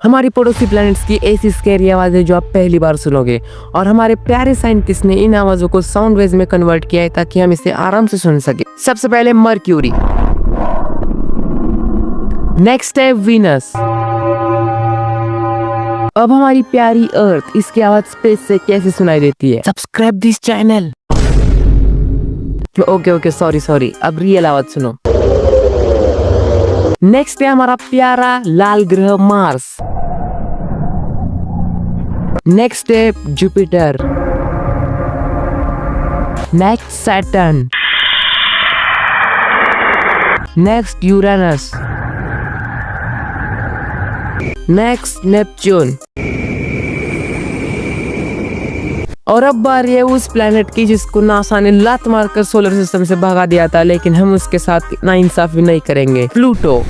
हमारी पड़ोसी प्लैनेट्स की ऐसी स्कैरी आवाजें जो आप पहली बार सुनोगे, और हमारे प्यारे साइंटिस्ट ने इन आवाजों को साउंड वेव्स में कन्वर्ट किया है ताकि हम इसे आराम से सुन सके। सबसे पहले मर्क्यूरी, नेक्स्ट है वीनस, अब हमारी प्यारी अर्थ। इसकी आवाज स्पेस से कैसे सुनाई देती है? Subscribe this channel. Okay sorry, अब रियल आवाज सुनो। नेक्स्ट है हमारा प्यारा लाल ग्रह मार्स। नेक्स्ट है Jupiter, next Saturn, next Uranus, next Neptune. और अब बारी है उस प्लेनेट की जिसको नासा ने लात मारकर सोलर सिस्टम से भगा दिया था, लेकिन हम उसके साथ नाइंसाफी नहीं करेंगे, प्लूटो।